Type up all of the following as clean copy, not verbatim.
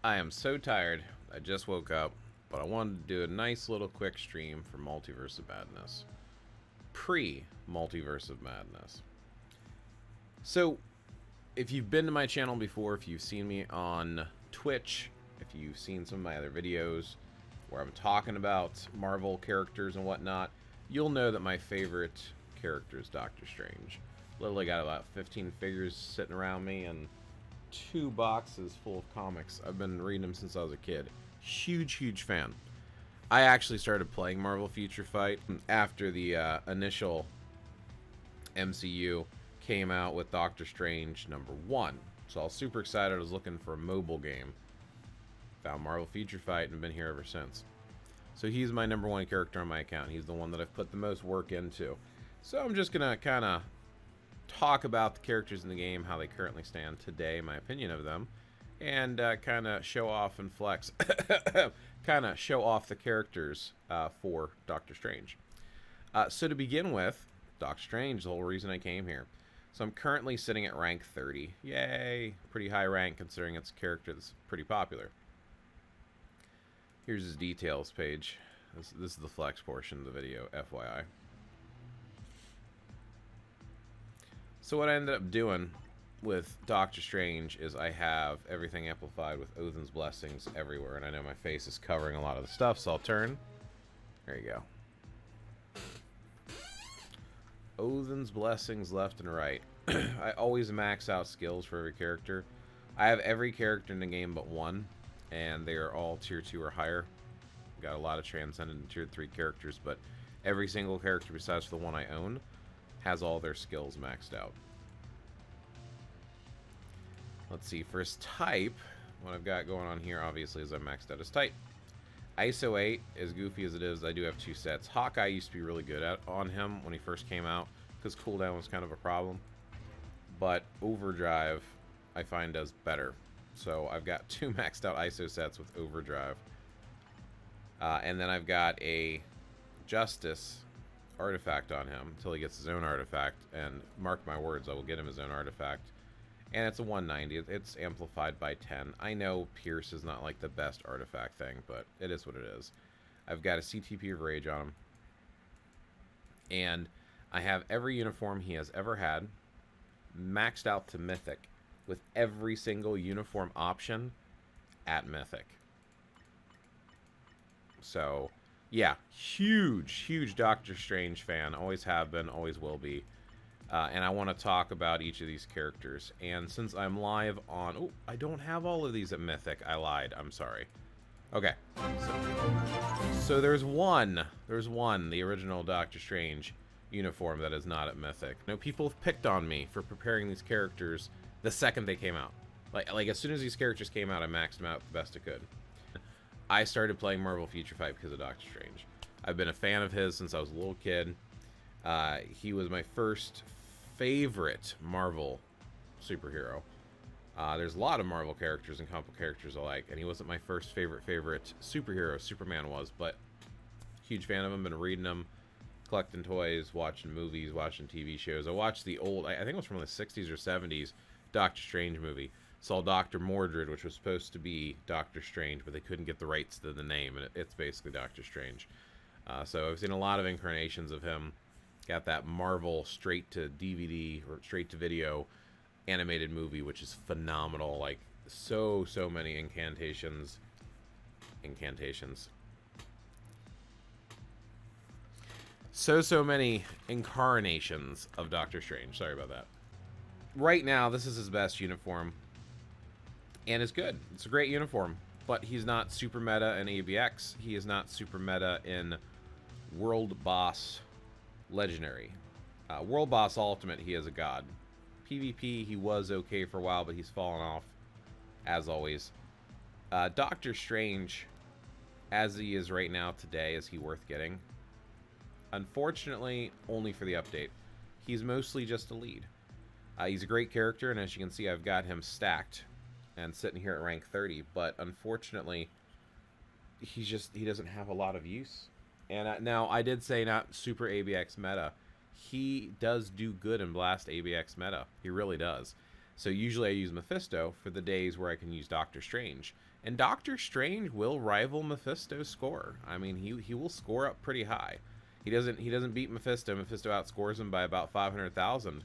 I am so tired. I just woke up, but I wanted to do a nice little quick stream for Multiverse of Madness. Pre-Multiverse of Madness. So, if you've been to my channel before, if you've seen me on Twitch, if you've seen some of my other videos where I'm talking about Marvel characters and whatnot, you'll know that my favorite character is Doctor Strange. Literally got about 15 figures sitting around me and 2 boxes full of comics. I've been reading them since I was a kid. Huge fan. I actually started playing Marvel Future Fight after the initial MCU came out with Doctor Strange #1. So I was super excited. I was looking for a mobile game. Found Marvel Future Fight and been here ever since. So he's my #1 character on my account. He's the one that I've put the most work into. So I'm just going to kind of talk about the characters in the game, how they currently stand today, my opinion of them, and kind of show off and flex, kind of show off the characters for Doctor Strange. So to begin with, Doctor Strange, the whole reason I came here. So I'm currently sitting at rank 30. Yay! Pretty high rank considering it's a character that's pretty popular. Here's his details page. This is the flex portion of the video, FYI. So what I ended up doing with Doctor Strange is I have everything amplified with Odin's blessings everywhere, and I know my face is covering a lot of the stuff, so I'll turn. There you go. Odin's blessings left and right. I always max out skills for every character. I have every character in the game but one, and they are all tier 2 or higher. Got a lot of transcendent and tier 3 characters, but every single character besides the one I own has all their skills maxed out. Let's see, for his type, what I've got going on here obviously is I maxed out his type. ISO 8, as goofy as it is, I do have 2 sets. Hawkeye used to be really good on him when he first came out, because cooldown was kind of a problem. But Overdrive, I find, does better. So I've got 2 maxed out ISO sets with Overdrive. And then I've got a Justice artifact on him until he gets his own artifact, and mark my words, I will get him his own artifact. And it's a 190. It's amplified by 10. I know Pierce is not like the best artifact thing, but it is what it is. I've got a CTP of Rage on him, and I have every uniform he has ever had maxed out to Mythic, with every single uniform option at Mythic. So yeah, huge Doctor Strange fan. Always have been, always will be. And I want to talk about each of these characters. And since I'm live on... Oh, I don't have all of these at Mythic. I lied. I'm sorry. Okay. So there's one. There's one, the original Doctor Strange uniform that is not at Mythic. No, people have picked on me for preparing these characters the second they came out. Like as soon as these characters came out, I maxed them out the best I could. I started playing Marvel Future Fight because of Doctor Strange. I've been a fan of his since I was a little kid. He was my first favorite Marvel superhero. There's a lot of Marvel characters and comic book characters I like, and he wasn't my first favorite superhero. Superman was, but huge fan of him. Been reading him, collecting toys, watching movies, watching TV shows. I watched the old, I think it was from the 60s or 70s, Doctor Strange movie. Saw Dr. Mordred, which was supposed to be Doctor Strange, but they couldn't get the rights to the name, and it's basically Doctor Strange. So I've seen a lot of incarnations of him. Got that Marvel straight to DVD or straight to video animated movie, which is phenomenal. Like so many incantations. So many incarnations of Doctor Strange. Sorry about that. Right now, this is his best uniform. And it's good. It's a great uniform. But he's not super meta in ABX. He is not super meta in World Boss Legendary. World Boss Ultimate, he is a god. PvP, he was okay for a while, but he's fallen off, as always. Doctor Strange, as he is right now today, is he worth getting? Unfortunately, only for the update. He's mostly just a lead. He's a great character, and as you can see, I've got him stacked and sitting here at rank 30, but unfortunately, he doesn't have a lot of use. And now, I did say not super ABX meta. He does do good in Blast ABX meta. He really does. So usually I use Mephisto for the days where I can use Doctor Strange. And Doctor Strange will rival Mephisto's score. I mean, he will score up pretty high. He doesn't beat Mephisto. Mephisto outscores him by about 500,000.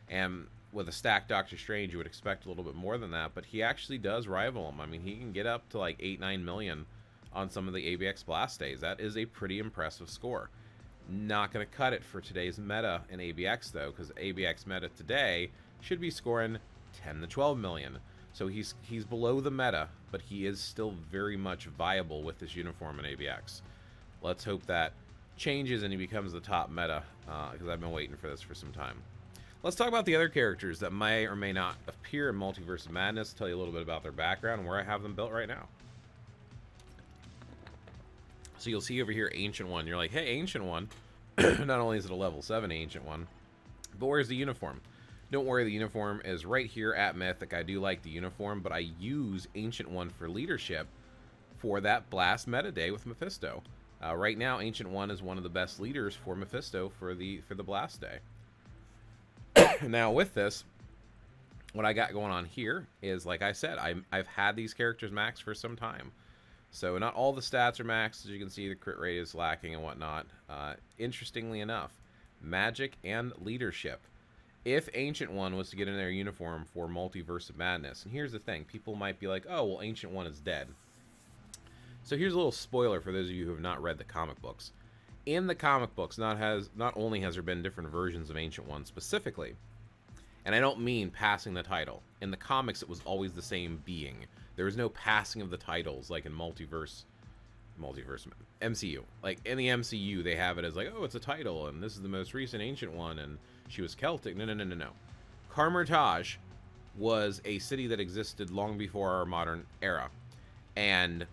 And with a stacked Doctor Strange, you would expect a little bit more than that, but he actually does rival him. I mean, he can get up to like 8-9 million on some of the ABX Blast days. That is a pretty impressive score. Not going to cut it for today's meta in ABX, though, because ABX meta today should be scoring 10 to 12 million. So he's below the meta, but he is still very much viable with this uniform in ABX. Let's hope that changes and he becomes the top meta, because I've been waiting for this for some time. Let's talk about the other characters that may or may not appear in Multiverse of Madness, tell you a little bit about their background and where I have them built right now. So you'll see over here, Ancient One. You're like, hey, Ancient One. Not only is it a level 7 Ancient One, but where's the uniform? Don't worry, the uniform is right here at Mythic. I do like the uniform, but I use Ancient One for leadership for that Blast meta day with Mephisto. Right now, Ancient One is one of the best leaders for Mephisto for the Blast day. Now, with this, what I got going on here is, like I said, I've had these characters maxed for some time. So not all the stats are maxed. As you can see, the crit rate is lacking and whatnot. Interestingly enough, magic and leadership. If Ancient One was to get in their uniform for Multiverse of Madness, and here's the thing, people might be like, oh, well, Ancient One is dead. So here's a little spoiler for those of you who have not read the comic books. In the comic books, not only has there been different versions of Ancient One specifically, and I don't mean passing the title. In the comics, it was always the same being. There was no passing of the titles like in Multiverse MCU. Like in the MCU, they have it as like, oh, it's a title, and this is the most recent Ancient One, and she was Celtic. No. Carmertage was a city that existed long before our modern era, and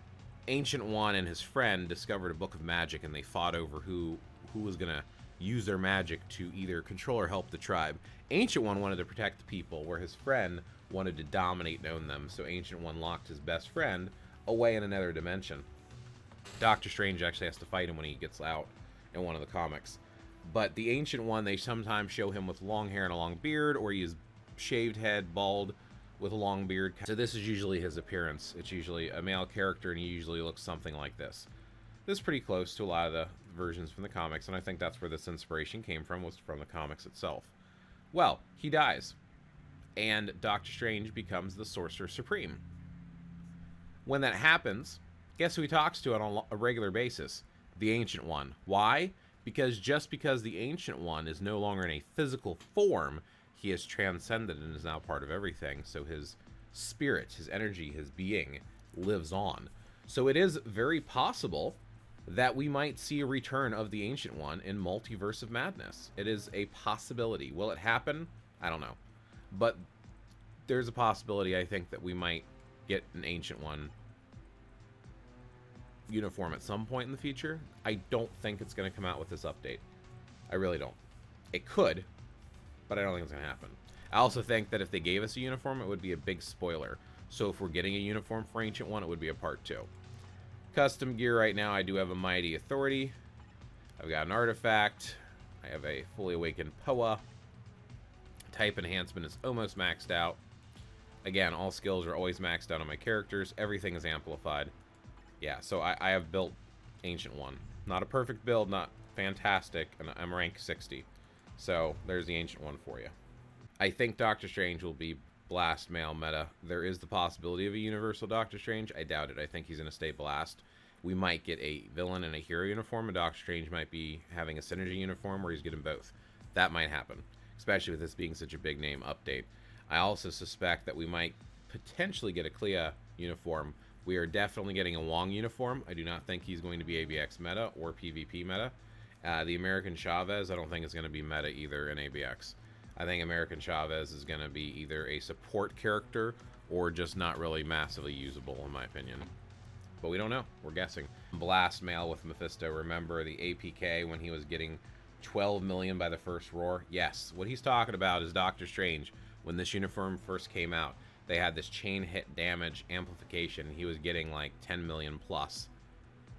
Ancient One and his friend discovered a book of magic, and they fought over who was gonna use their magic to either control or help the tribe. Ancient One wanted to protect the people, where his friend wanted to dominate and own them, so Ancient One locked his best friend away in another dimension. Doctor Strange actually has to fight him when he gets out in one of the comics. But the Ancient One, they sometimes show him with long hair and a long beard, or he is shaved head, bald, with a long beard. So this is usually his appearance. It's usually a male character, and he usually looks something like this. This is pretty close to a lot of the versions from the comics, and I think that's where this inspiration came from, was from the comics itself. Well, he dies, and Doctor Strange becomes the Sorcerer Supreme. When that happens, guess who he talks to on a regular basis? The Ancient One. Why? Because just because the Ancient One is no longer in a physical form, he has transcended and is now part of everything. So his spirit, his energy, his being lives on. So it is very possible that we might see a return of the Ancient One in Multiverse of Madness. It is a possibility. Will it happen? I don't know. But there's a possibility, I think, that we might get an Ancient One uniform at some point in the future. I don't think it's going to come out with this update. I really don't. It could, but I don't think it's going to happen. I also think that if they gave us a uniform, it would be a big spoiler. So if we're getting a uniform for Ancient One, it would be a part 2. Custom gear right now, I do have a Mighty Authority. I've got an Artifact. I have a Fully Awakened Poa. Type Enhancement is almost maxed out. Again, all skills are always maxed out on my characters. Everything is amplified. Yeah, so I have built Ancient One. Not a perfect build, not fantastic, and I'm rank 60. So there's the Ancient One for you. I think Doctor Strange will be Blast male meta. There is the possibility of a universal Doctor Strange. I doubt it. I think he's going to stay Blast. We might get a villain and a hero uniform, and Doctor Strange might be having a synergy uniform where he's getting both. That might happen, especially with this being such a big name update. I also suspect that we might potentially get a Clea uniform. We are definitely getting a Wong uniform. I do not think he's going to be ABX meta or PvP meta. The American Chavez, I don't think is going to be meta either in ABX. I think American Chavez is going to be either a support character or just not really massively usable, in my opinion. But we don't know. We're guessing. Blast male with Mephisto. Remember the APK when he was getting 12 million by the first roar? Yes. What he's talking about is Doctor Strange. When this uniform first came out, they had this chain hit damage amplification. He was getting like 10 million plus.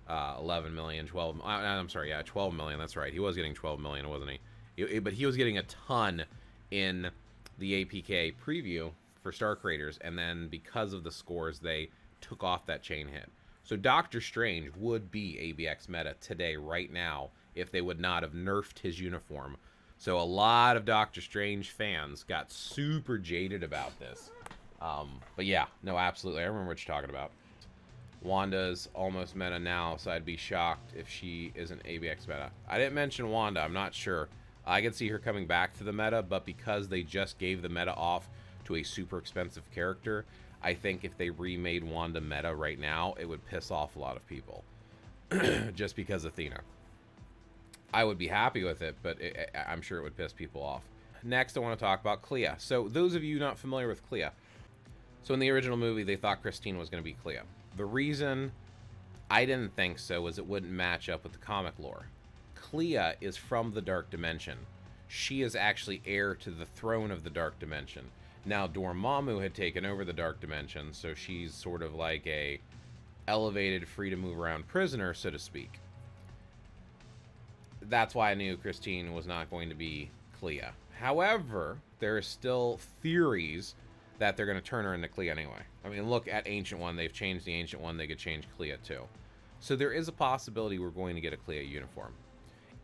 11 million, 12... I'm sorry, yeah, 12 million. That's right. He was getting 12 million, wasn't he? But he was getting a ton in the APK preview for star creators, and then because of the scores, they took off that chain hit. So Doctor Strange would be ABX meta today, right now, if they would not have nerfed his uniform. So a lot of Doctor Strange fans got super jaded about this. But yeah, no, absolutely. I remember what you're talking about. Wanda's almost meta now, so I'd be shocked if she isn't ABX meta. I didn't mention Wanda. I'm not sure. I could see her coming back to the meta, but because they just gave the meta off to a super expensive character, I think if they remade Wanda meta right now, it would piss off a lot of people. Just because Athena. I would be happy with it, but I'm sure it would piss people off. Next, I want to talk about Clea. So those of you not familiar with Clea. So in the original movie, they thought Christine was going to be Clea. The reason I didn't think so was it wouldn't match up with the comic lore. Clea is from the Dark Dimension. She is actually heir to the throne of the Dark Dimension. Now, Dormammu had taken over the Dark Dimension, so she's sort of like a elevated, free-to-move-around prisoner, so to speak. That's why I knew Christine was not going to be Clea. However, there are still theories that they're going to turn her into Clea anyway. I mean, look at Ancient One. They've changed the Ancient One. They could change Clea too. So there is a possibility we're going to get a Clea uniform.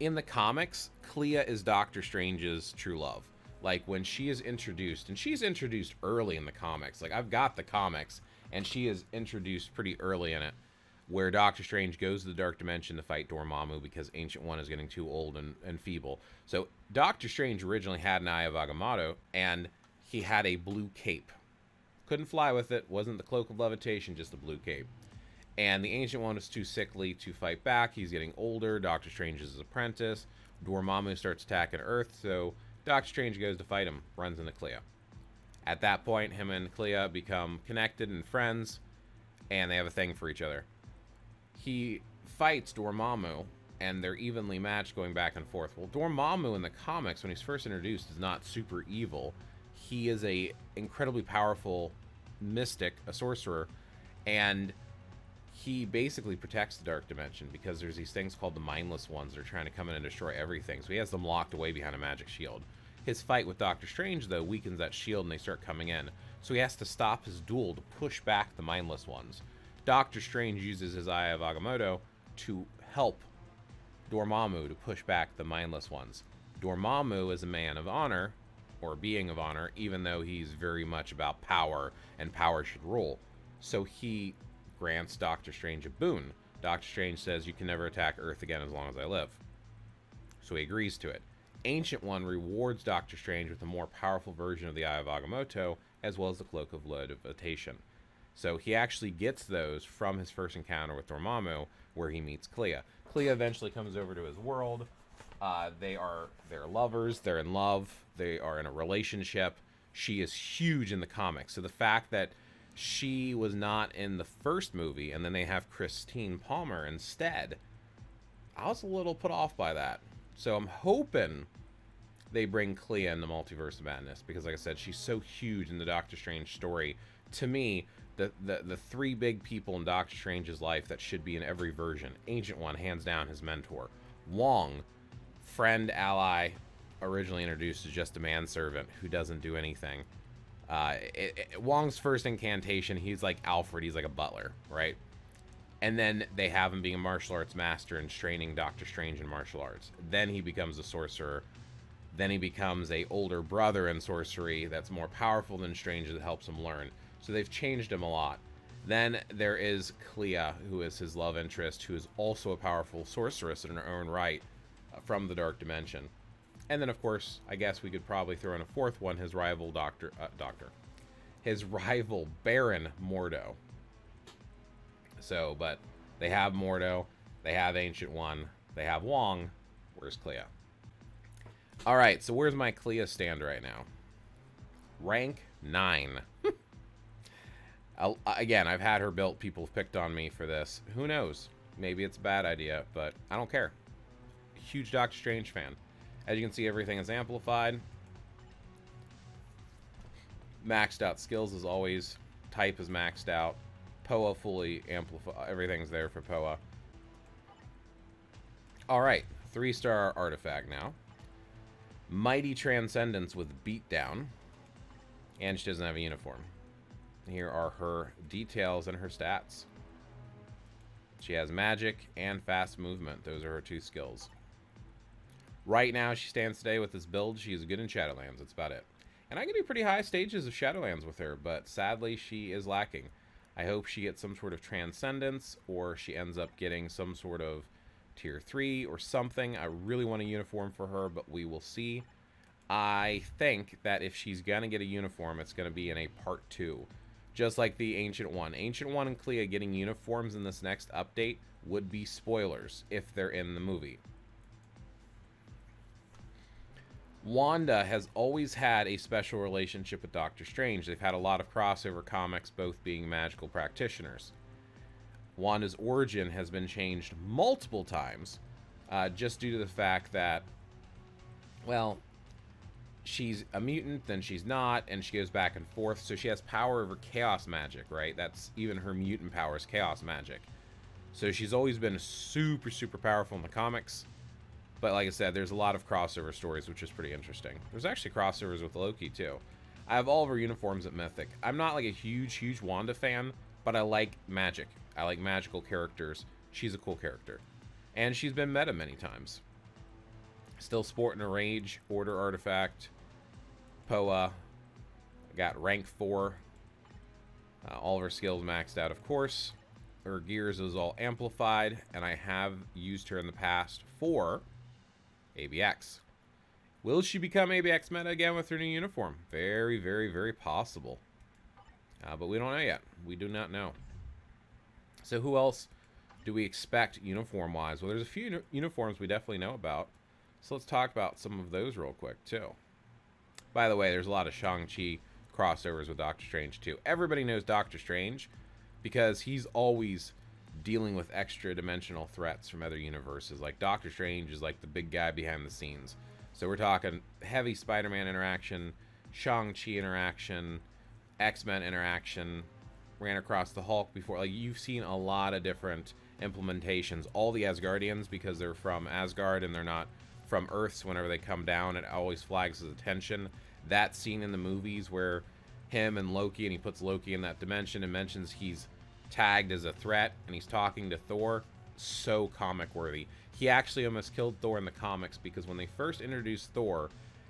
In the comics, Clea is Doctor Strange's true love. Like, when she is introduced, and she's introduced early in the comics. Like, I've got the comics, and she is introduced pretty early in it, where Doctor Strange goes to the Dark Dimension to fight Dormammu because Ancient One is getting too old and feeble. So Doctor Strange originally had an Eye of Agamotto, and he had a blue cape. Couldn't fly with it, wasn't the Cloak of Levitation, just a blue cape. And the Ancient One was too sickly to fight back. He's getting older. Doctor Strange is his apprentice. Dormammu starts attacking Earth, so Doctor Strange goes to fight him, runs into Clea. At that point, him and Clea become connected and friends, and they have a thing for each other. He fights Dormammu, and they're evenly matched going back and forth. Well, Dormammu in the comics, when he's first introduced, is not super evil. He is a incredibly powerful mystic, a sorcerer, and he basically protects the Dark Dimension because there's these things called the Mindless Ones that are trying to come in and destroy everything. So he has them locked away behind a magic shield. His fight with Doctor Strange, though, weakens that shield and they start coming in. So he has to stop his duel to push back the Mindless Ones. Doctor Strange uses his Eye of Agamotto to help Dormammu to push back the Mindless Ones. Dormammu is a man of honor, or being of honor, even though he's very much about power, and power should rule. So he grants Doctor Strange a boon. Doctor Strange says, you can never attack Earth again as long as I live. So he agrees to it. Ancient One rewards Doctor Strange with a more powerful version of the Eye of Agamotto, as well as the Cloak of Levitation. So he actually gets those from his first encounter with Dormammu, where he meets Clea. Clea eventually comes over to his world. They're lovers. They're in love. They are in a relationship. She is huge in the comics. So the fact that she was not in the first movie, and then they have Christine Palmer instead, I was a little put off by that. So I'm hoping they bring Clea in the Multiverse of Madness, because like I said, she's so huge in the Doctor Strange story. To me, the three big people in Doctor Strange's life that should be in every version. Ancient One, hands down, his mentor. Wong, friend, ally, originally introduced as just a manservant who doesn't do anything. Wong's first incantation, he's like Alfred, he's like a butler, right? And then they have him being a martial arts master and training Doctor Strange in martial arts. Then he becomes a sorcerer. Then he becomes a older brother in sorcery that's more powerful than Strange, that helps him learn. So they've changed him a lot. Then there is Clea, who is his love interest, who is also a powerful sorceress in her own right, from the Dark Dimension. And then, of course, I guess we could probably throw in a fourth one, his rival his rival Baron Mordo. So, but they have Mordo, they have Ancient One, they have Wong. Where's Clea? All right, so where's my Clea stand right now? Rank 9. Again, I've had her built. People have picked on me for this. Who knows? Maybe it's a bad idea, but I don't care. Huge Doctor Strange fan. As you can see, everything is amplified. Maxed out skills as always. Type is maxed out. Poa fully amplified. Everything's there for Poa. Alright, 3-star artifact now. Mighty Transcendence with Beatdown. And she doesn't have a uniform. Here are her details and her stats. She has magic and fast movement. Those are her 2 skills. Right now, she stands today with this build. She is good in Shadowlands. That's about it. And I can do pretty high stages of Shadowlands with her, but sadly, she is lacking. I hope she gets some sort of Transcendence, or she ends up getting some sort of Tier 3 or something. I really want a uniform for her, but we will see. I think that if she's going to get a uniform, it's going to be in a Part 2. Just like the Ancient One. Ancient One and Clea getting uniforms in this next update would be spoilers if they're in the movie. Wanda has always had a special relationship with Doctor Strange. They've had a lot of crossover comics, both being magical practitioners. Wanda's origin has been changed multiple times, just due to the fact that, well, she's a mutant, then she's not, and she goes back and forth. So she has power over chaos magic, right? That's even her mutant power is chaos magic. So she's always been super, super powerful in the comics. But like I said, there's a lot of crossover stories, which is pretty interesting. There's actually crossovers with Loki, too. I have all of her uniforms at Mythic. I'm not like a huge, huge Wanda fan, but I like magic. I like magical characters. She's a cool character. And she's been meta many times. Still sporting a Rage, Order Artifact, Poa. Got rank 4. All of her skills maxed out, of course. Her gears is all amplified, and I have used her in the past for ABX. Will she become ABX meta again with her new uniform? Very, very, very possible. But we don't know yet. We do not know. So who else do we expect uniform-wise? Well, there's a few uniforms we definitely know about. So let's talk about some of those real quick, too. By the way, there's a lot of Shang-Chi crossovers with Doctor Strange, too. Everybody knows Doctor Strange because he's always dealing with extra dimensional threats from other universes. Like Doctor Strange is like the big guy behind the scenes. So we're talking heavy Spider-Man interaction, Shang-Chi interaction, X-Men interaction, ran across the Hulk before. Like, you've seen a lot of different implementations. All the Asgardians, because they're from Asgard and they're not from Earth, so whenever they come down, it always flags his attention. That scene in the movies where him and Loki, and he puts Loki in that dimension and mentions he's tagged as a threat, and he's talking to Thor, so comic worthy. He actually almost killed Thor in the comics, because when they first introduced Thor,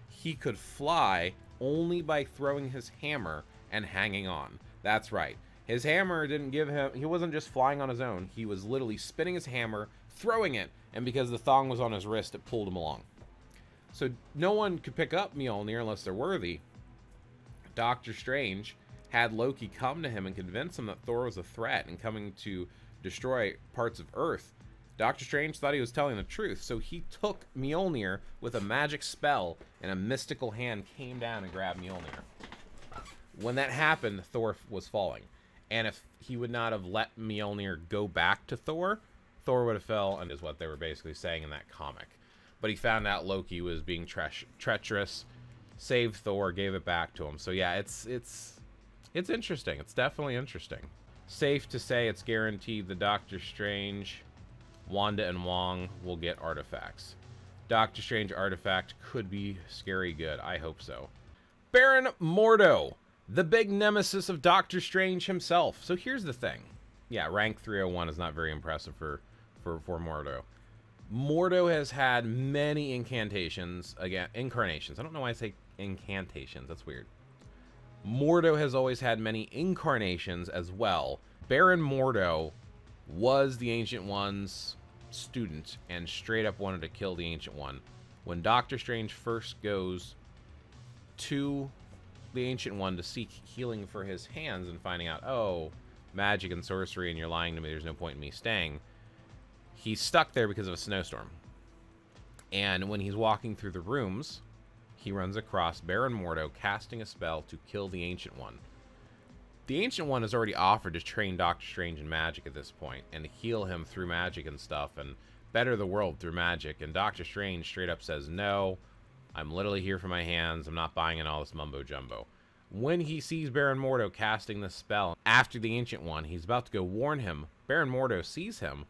he could fly only by throwing his hammer and hanging on. That's right. His hammer didn't give him, he wasn't just flying on his own, he was literally spinning his hammer, throwing it, and because the thong was on his wrist, it pulled him along. So no one could pick up Mjolnir unless they're worthy. Doctor Strange had Loki come to him and convince him that Thor was a threat and coming to destroy parts of Earth. Doctor Strange thought he was telling the truth, so he took Mjolnir with a magic spell, and a mystical hand came down and grabbed Mjolnir. When that happened, Thor was falling. And if he would not have let Mjolnir go back to Thor, Thor would have fell, and is what they were basically saying in that comic. But he found out Loki was being treacherous, saved Thor, gave it back to him. So yeah, it's interesting. It's definitely interesting. Safe to say it's guaranteed the Doctor Strange, Wanda, and Wong will get artifacts. Doctor Strange artifact could be scary good. I hope so. Baron Mordo, the big nemesis of Doctor Strange himself. So here's the thing. Yeah, rank 301 is not very impressive for Mordo. Mordo has had many incantations, again, incarnations. I don't know why I say incantations. That's weird. Mordo has always had many incarnations as well. Baron Mordo was the Ancient One's student and straight up wanted to kill the Ancient One. When Doctor Strange first goes to the Ancient One to seek healing for his hands and finding out, oh, magic and sorcery, and you're lying to me, there's no point in me staying, he's stuck there because of a snowstorm. And when he's walking through the rooms, he runs across Baron Mordo casting a spell to kill the Ancient One. The Ancient One has already offered to train Doctor Strange in magic at this point and to heal him through magic and stuff and better the world through magic. And Doctor Strange straight up says, no, I'm literally here for my hands. I'm not buying in all this mumbo jumbo. When he sees Baron Mordo casting this spell after the Ancient One, he's about to go warn him. Baron Mordo sees him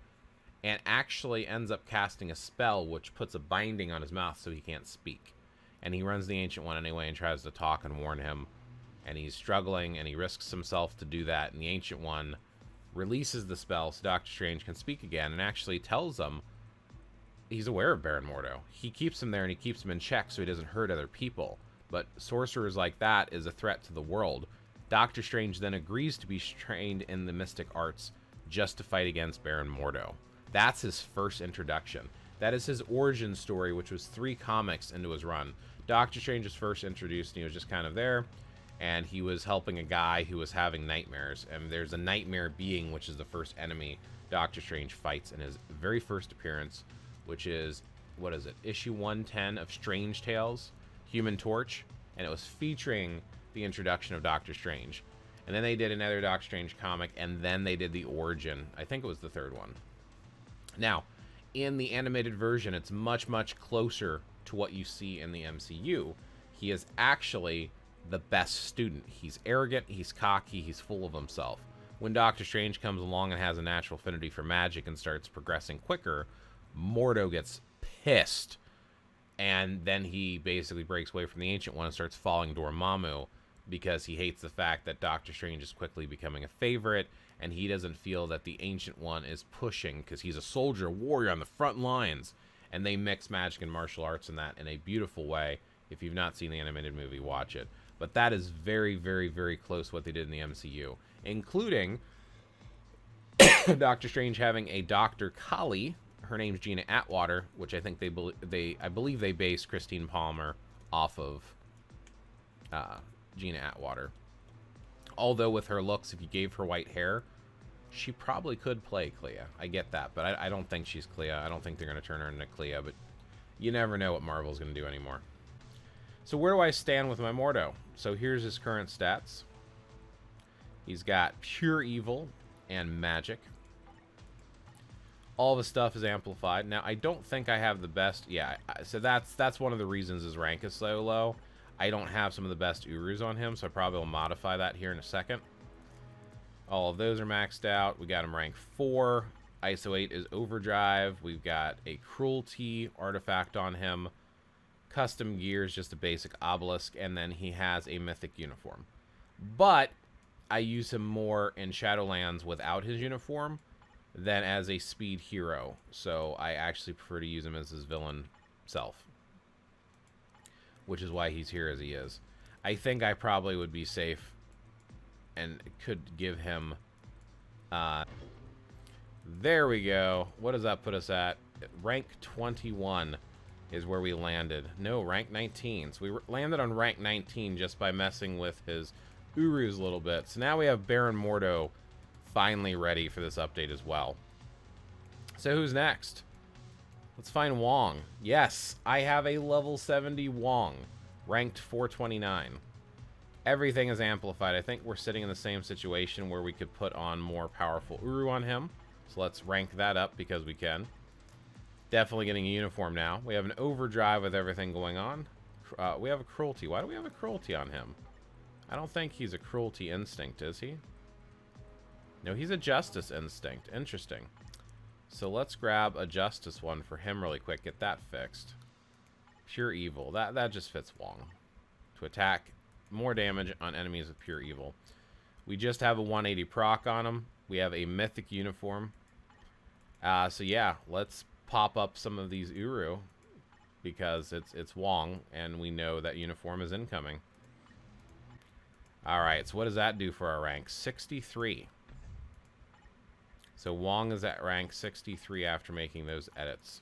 and actually ends up casting a spell which puts a binding on his mouth so he can't speak. And he runs the Ancient One anyway and tries to talk and warn him. and he's struggling, and he risks himself to do that, and the Ancient One releases the spell so Doctor Strange can speak again, and actually tells him he's aware of Baron Mordo. He keeps him there, and he keeps him in check so he doesn't hurt other people. But sorcerers like that is a threat to the world. Doctor Strange then agrees to be trained in the mystic arts just to fight against Baron Mordo. That's his first introduction. That is his origin story, which was 3 comics into his run. Doctor Strange was first introduced, and he was just kind of there, and he was helping a guy who was having nightmares. And there's a nightmare being, which is the first enemy Doctor Strange fights in his very first appearance, which is, what is it, issue 110 of Strange Tales, Human Torch, and it was featuring the introduction of Doctor Strange. And then they did another Doctor Strange comic, and then they did the origin. I think it was the 3rd one. Now, in the animated version, it's much, much closer to what you see in the MCU. He is actually the best student. He's arrogant, he's cocky, he's full of himself. When Doctor Strange comes along and has a natural affinity for magic and starts progressing quicker, Mordo gets pissed, and then he basically breaks away from the Ancient One and starts following Dormammu because he hates the fact that Doctor Strange is quickly becoming a favorite, and he doesn't feel that the Ancient One is pushing because he's a soldier, a warrior on the front lines. And they mix magic and martial arts in that in a beautiful way. If you've not seen the animated movie, watch it. But that is very, very, very close to what they did in the MCU, including Doctor Strange having a Dr. Kali. Her name's Gina Atwater, which I think I believe they based Christine Palmer off of Gina Atwater. Although with her looks, if you gave her white hair, she probably could play Clea. I get that, but I don't think she's Clea. I don't think they're going to turn her into Clea, but you never know what Marvel's going to do anymore. So where do I stand with my Mordo? So here's his current stats. He's got pure evil and magic. All the stuff is amplified. Now, I don't think I have the best... Yeah, so that's one of the reasons his rank is so low. I don't have some of the best Urus on him, so I probably will modify that here in a second. All of those are maxed out. We got him rank 4. ISO 8 is Overdrive. We've got a Cruelty artifact on him. Custom gear is just a basic obelisk, and then he has a mythic uniform. But I use him more in Shadowlands without his uniform than as a speed hero. So I actually prefer to use him as his villain self, which is why he's here as he is. I think I probably would be safe and could give him... there we go. What does that put us at? Rank 21 is where we landed. No, rank 19. So we landed on rank 19 just by messing with his Urus a little bit. So now we have Baron Mordo finally ready for this update as well. So who's next? Let's find Wong. Yes, I have a level 70 Wong, ranked 429. Everything is amplified. I think we're sitting in the same situation where we could put on more powerful Uru on him. So let's rank that up because we can. Definitely getting a uniform now. We have an Overdrive with everything going on. We have a Cruelty. Why do we have a Cruelty on him? I don't think he's a Cruelty Instinct, is he? No, he's a Justice Instinct. Interesting. So let's grab a Justice one for him really quick. Get that fixed. Pure Evil. That just fits Wong. To attack more damage on enemies with Pure Evil. We just have a 180 proc on him. We have a Mythic uniform. So yeah, let's pop up some of these Uru because it's Wong and we know that uniform is incoming. Alright, so what does that do for our rank? 63. So Wong is at rank 63 after making those edits.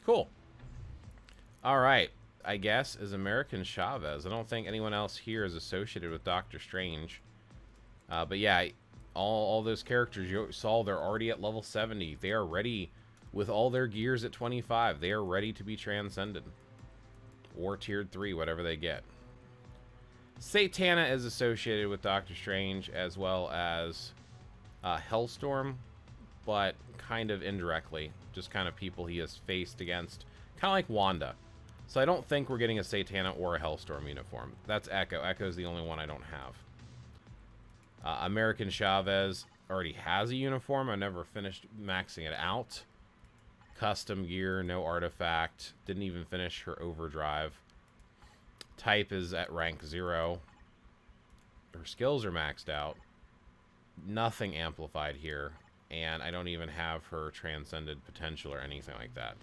Cool. Alright, I guess is American Chavez. I don't think anyone else here is associated with Doctor Strange. But yeah, all those characters you saw, they're already at level 70. They are ready with all their gears at 25. They are ready to be transcended. Or tiered 3, whatever they get. Satana is associated with Doctor Strange as well as Hellstorm, but kind of indirectly. Just kind of people he has faced against. Kind of like Wanda. So I don't think we're getting a Satana or a Hellstorm uniform. That's Echo. Echo's the only one I don't have. American Chavez already has a uniform. I never finished maxing it out. Custom gear, no artifact. Didn't even finish her Overdrive. Type is at rank 0. Her skills are maxed out. Nothing amplified here. And I don't even have her transcended potential or anything like that.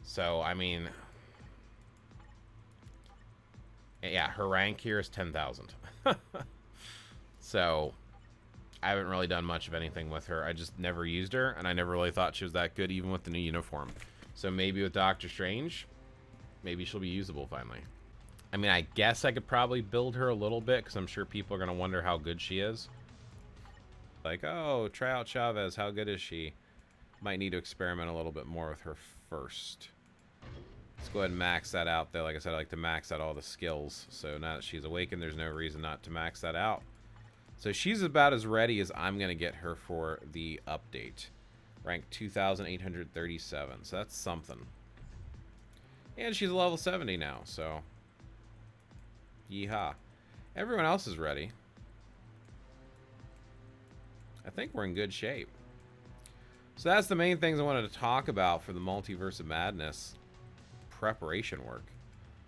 So, I mean... yeah, her rank here is 10,000. So, I haven't really done much of anything with her. I just never used her, and I never really thought she was that good, even with the new uniform. So maybe with Doctor Strange, maybe she'll be usable finally. I mean, I guess I could probably build her a little bit, because I'm sure people are going to wonder how good she is. Like, oh, try out Chavez, how good is she? Might need to experiment a little bit more with her first. Let's go ahead and max that out, though. Like I said, I like to max out all the skills. So now that she's awakened, there's no reason not to max that out. So she's about as ready as I'm going to get her for the update. Rank 2,837. So that's something. And she's a level 70 now, so... yeehaw. Everyone else is ready. I think we're in good shape. So that's the main things I wanted to talk about for the Multiverse of Madness preparation work.